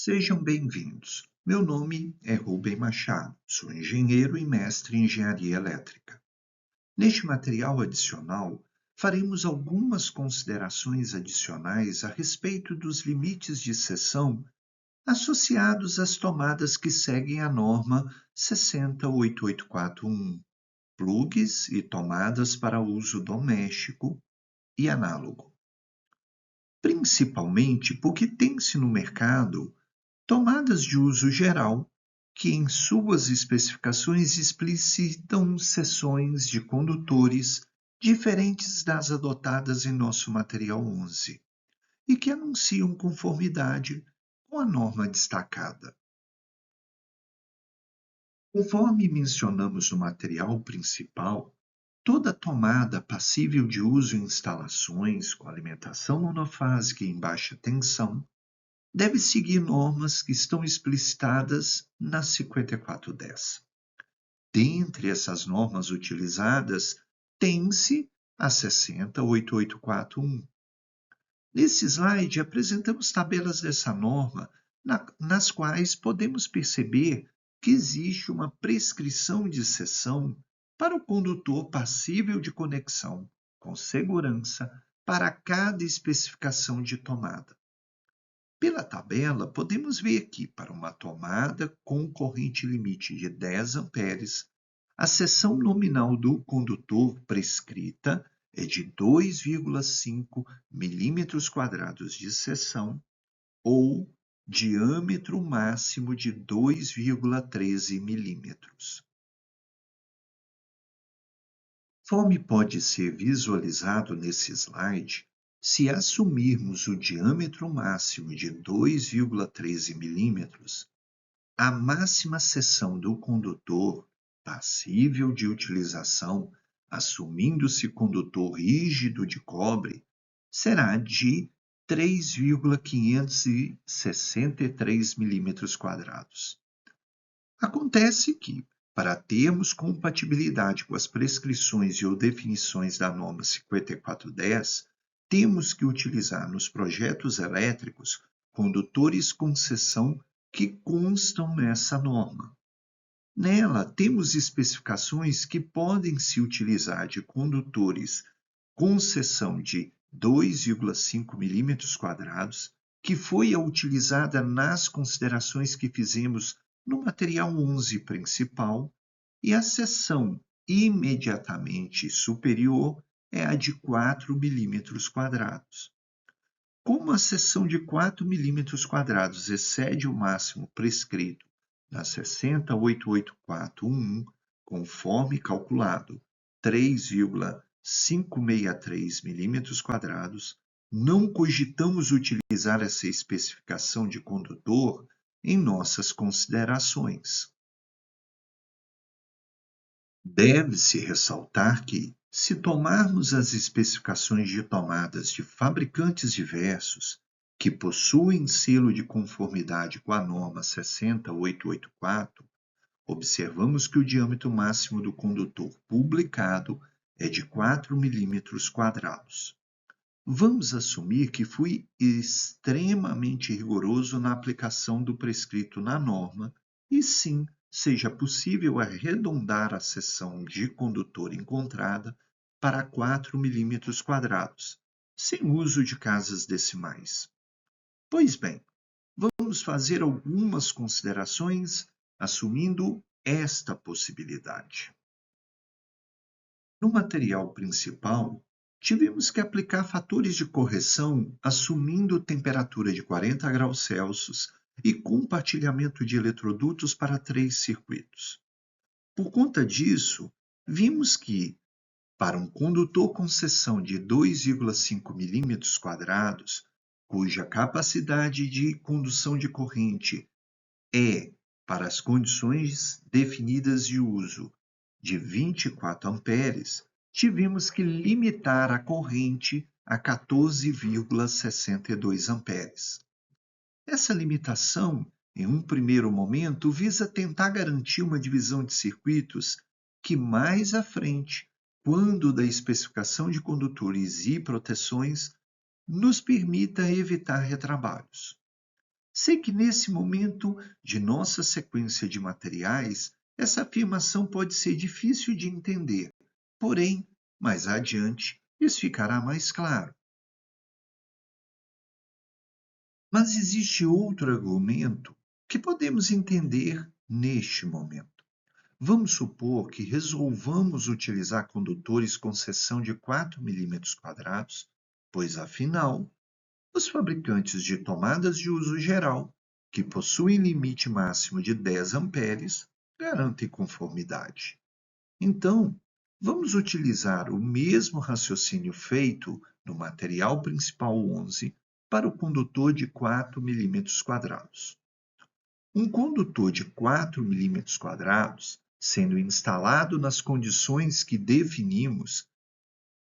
Sejam bem-vindos. Meu nome é Rubem Machado, sou engenheiro e mestre em engenharia elétrica. Neste material adicional, faremos algumas considerações adicionais a respeito dos limites de seção associados às tomadas que seguem a norma 60884-1, plugs e tomadas para uso doméstico e análogo. Principalmente porque tem-se no mercado tomadas de uso geral, que em suas especificações explicitam seções de condutores diferentes das adotadas em nosso material 11 e que anunciam conformidade com a norma destacada. Conforme mencionamos no material principal, toda tomada passível de uso em instalações com alimentação monofásica em baixa tensão deve seguir normas que estão explicitadas na 5410. Dentre essas normas utilizadas, tem-se a 60884-1. Nesse slide, apresentamos tabelas dessa norma, nas quais podemos perceber que existe uma prescrição de seção para o condutor passível de conexão, com segurança, para cada especificação de tomada. Pela tabela, podemos ver que, para uma tomada com corrente limite de 10 amperes, a seção nominal do condutor prescrita é de 2,5 milímetros quadrados de seção ou diâmetro máximo de 2,13 milímetros. Conforme pode ser visualizado nesse slide, se assumirmos o diâmetro máximo de 2,13 milímetros, a máxima seção do condutor passível de utilização, assumindo-se condutor rígido de cobre, será de 3,563 milímetros quadrados. Acontece que, para termos compatibilidade com as prescrições ou definições da norma 5410, temos que utilizar nos projetos elétricos condutores com seção que constam nessa norma. Nela, temos especificações que podem se utilizar de condutores com seção de 2,5 milímetros quadrados, que foi a utilizada nas considerações que fizemos no material 11 principal, e a seção imediatamente superior é a de 4 milímetros quadrados. Como a seção de 4 milímetros quadrados excede o máximo prescrito na 60884-1, conforme calculado 3,563 milímetros quadrados, não cogitamos utilizar essa especificação de condutor em nossas considerações. Deve-se ressaltar que, se tomarmos as especificações de tomadas de fabricantes diversos, que possuem selo de conformidade com a norma 60884, observamos que o diâmetro máximo do condutor publicado é de 4 milímetros quadrados. Vamos assumir que fui extremamente rigoroso na aplicação do prescrito na norma e sim, seja possível arredondar a seção de condutor encontrada para 4 milímetros quadrados, sem uso de casas decimais. Pois bem, vamos fazer algumas considerações assumindo esta possibilidade. No material principal, tivemos que aplicar fatores de correção assumindo temperatura de 40 graus Celsius e compartilhamento de eletrodutos para 3 circuitos. Por conta disso, vimos que, para um condutor com seção de 2,5 milímetros quadrados, cuja capacidade de condução de corrente é, para as condições definidas de uso, de 24 amperes, tivemos que limitar a corrente a 14,62 amperes. Essa limitação, em um primeiro momento, visa tentar garantir uma divisão de circuitos que mais à frente, quando da especificação de condutores e proteções, nos permita evitar retrabalhos. Sei que nesse momento de nossa sequência de materiais, essa afirmação pode ser difícil de entender, porém, mais adiante, isso ficará mais claro. Mas existe outro argumento que podemos entender neste momento. Vamos supor que resolvamos utilizar condutores com seção de 4 milímetros quadrados, pois, afinal, os fabricantes de tomadas de uso geral, que possuem limite máximo de 10 amperes, garantem conformidade. Então, vamos utilizar o mesmo raciocínio feito no material principal 11 para o condutor de 4 milímetros quadrados. Um condutor de 4 milímetros quadrados, sendo instalado nas condições que definimos,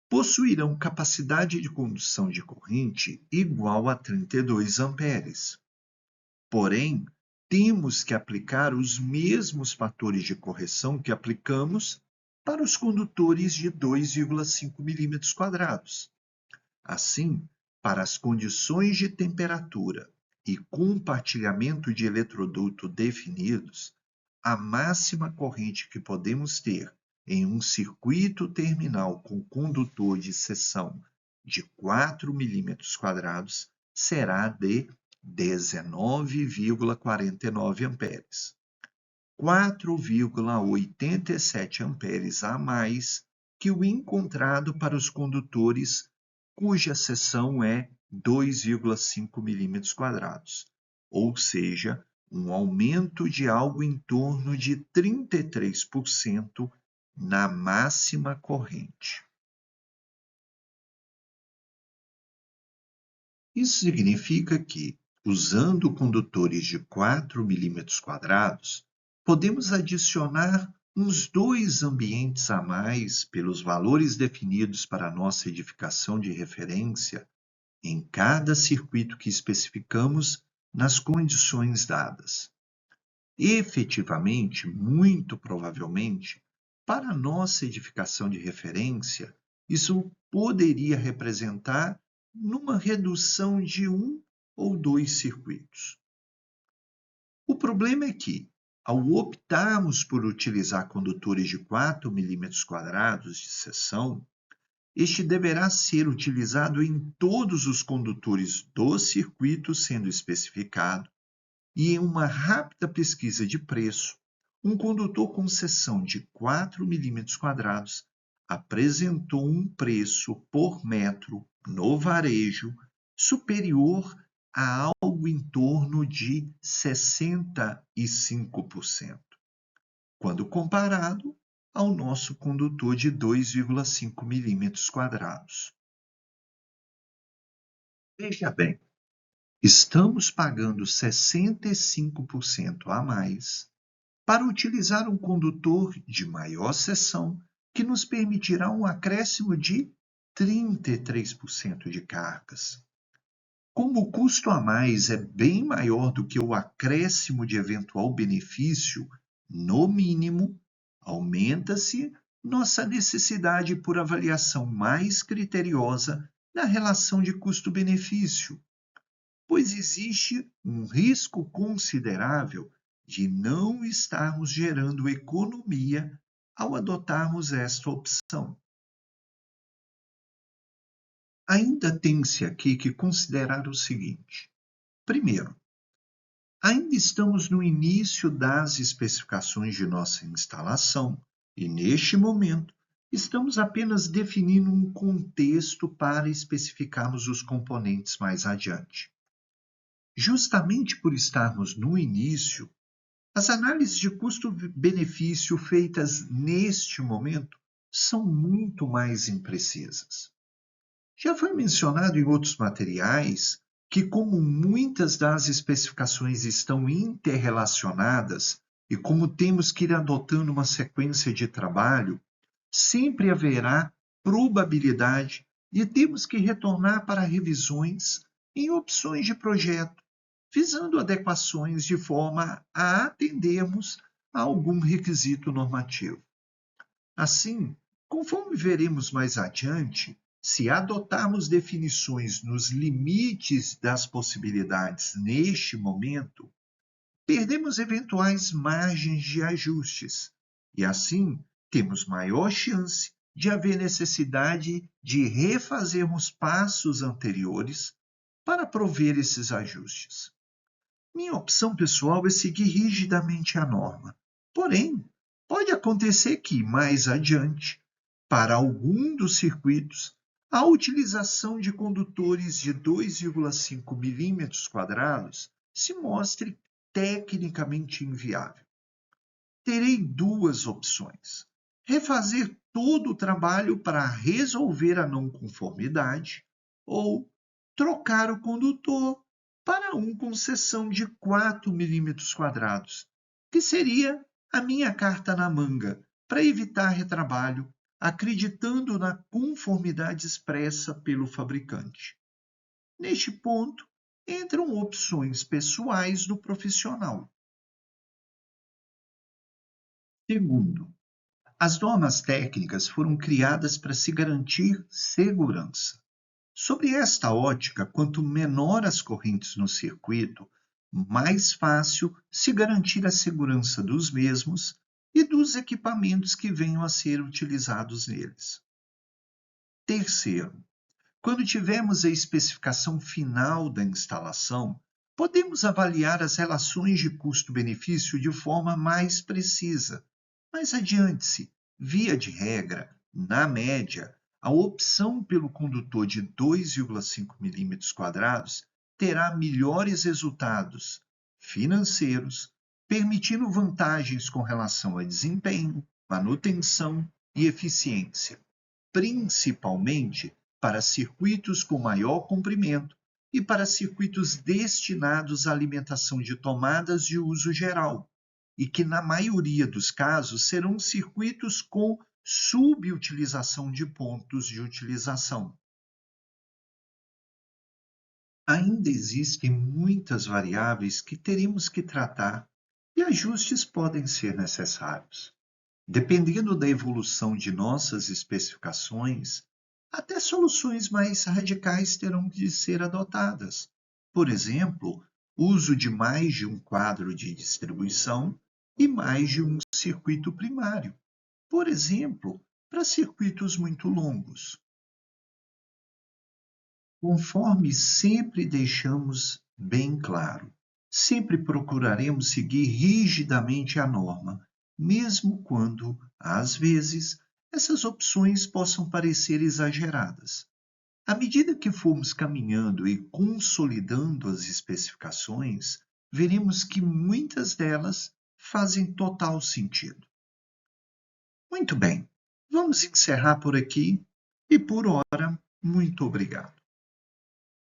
possuirão capacidade de condução de corrente igual a 32 amperes. Porém, temos que aplicar os mesmos fatores de correção que aplicamos para os condutores de 2,5 milímetros quadrados. Assim, para as condições de temperatura e compartilhamento de eletroduto definidos, a máxima corrente que podemos ter em um circuito terminal com condutor de seção de 4 milímetros quadrados será de 19,49 amperes. 4,87 amperes a mais que o encontrado para os condutores cuja seção é 2,5 milímetros quadrados, ou seja, um aumento de algo em torno de 33% na máxima corrente. Isso significa que, usando condutores de 4 milímetros quadrados, podemos adicionar uns 2 ambientes a mais pelos valores definidos para a nossa edificação de referência em cada circuito que especificamos nas condições dadas. Efetivamente, muito provavelmente, para a nossa edificação de referência, isso poderia representar numa redução de 1 ou 2 circuitos. O problema é que, ao optarmos por utilizar condutores de 4 milímetros quadrados de seção, este deverá ser utilizado em todos os condutores do circuito sendo especificado, e em uma rápida pesquisa de preço, um condutor com seção de 4 milímetros quadrados apresentou um preço por metro no varejo superior a algo em torno de 65%, quando comparado ao nosso condutor de 2,5 milímetros quadrados. Veja bem, estamos pagando 65% a mais para utilizar um condutor de maior seção que nos permitirá um acréscimo de 33% de cargas. Como o custo a mais é bem maior do que o acréscimo de eventual benefício, no mínimo, aumenta-se nossa necessidade por avaliação mais criteriosa na relação de custo-benefício, pois existe um risco considerável de não estarmos gerando economia ao adotarmos esta opção. Ainda tem-se aqui que considerar o seguinte: primeiro, ainda estamos no início das especificações de nossa instalação e, neste momento, estamos apenas definindo um contexto para especificarmos os componentes mais adiante. Justamente por estarmos no início, as análises de custo-benefício feitas neste momento são muito mais imprecisas. Já foi mencionado em outros materiais que, como muitas das especificações estão interrelacionadas e como temos que ir adotando uma sequência de trabalho, sempre haverá probabilidade de termos que retornar para revisões em opções de projeto, visando adequações de forma a atendermos a algum requisito normativo. Assim, conforme veremos mais adiante, Se adotarmos definições nos limites das possibilidades neste momento, perdemos eventuais margens de ajustes e, assim, temos maior chance de haver necessidade de refazermos passos anteriores para prover esses ajustes. Minha opção pessoal é seguir rigidamente a norma. Porém, pode acontecer que, mais adiante, para algum dos circuitos, a utilização de condutores de 2,5 milímetros quadrados se mostre tecnicamente inviável. Terei duas opções: refazer todo o trabalho para resolver a não conformidade ou trocar o condutor para um com seção de 4 milímetros quadrados, que seria a minha carta na manga para evitar retrabalho, acreditando na conformidade expressa pelo fabricante. Neste ponto, entram opções pessoais do profissional. Segundo, as normas técnicas foram criadas para se garantir segurança. Sob esta ótica, quanto menor as correntes no circuito, mais fácil se garantir a segurança dos mesmos e dos equipamentos que venham a ser utilizados neles. Terceiro, quando tivermos a especificação final da instalação, podemos avaliar as relações de custo-benefício de forma mais precisa. Mas adiante-se, via de regra, na média, a opção pelo condutor de 2,5 milímetros quadrados terá melhores resultados financeiros, permitindo vantagens com relação a desempenho, manutenção e eficiência, principalmente para circuitos com maior comprimento e para circuitos destinados à alimentação de tomadas de uso geral, e que, na maioria dos casos, serão circuitos com subutilização de pontos de utilização. Ainda existem muitas variáveis que teremos que tratar e ajustes podem ser necessários. Dependendo da evolução de nossas especificações, até soluções mais radicais terão de ser adotadas. Por exemplo, uso de mais de um quadro de distribuição e mais de um circuito primário. Por exemplo, para circuitos muito longos. Conforme sempre deixamos bem claro, sempre procuraremos seguir rigidamente a norma, mesmo quando, às vezes, essas opções possam parecer exageradas. À medida que formos caminhando e consolidando as especificações, veremos que muitas delas fazem total sentido. Muito bem, vamos encerrar por aqui e, por hora, muito obrigado.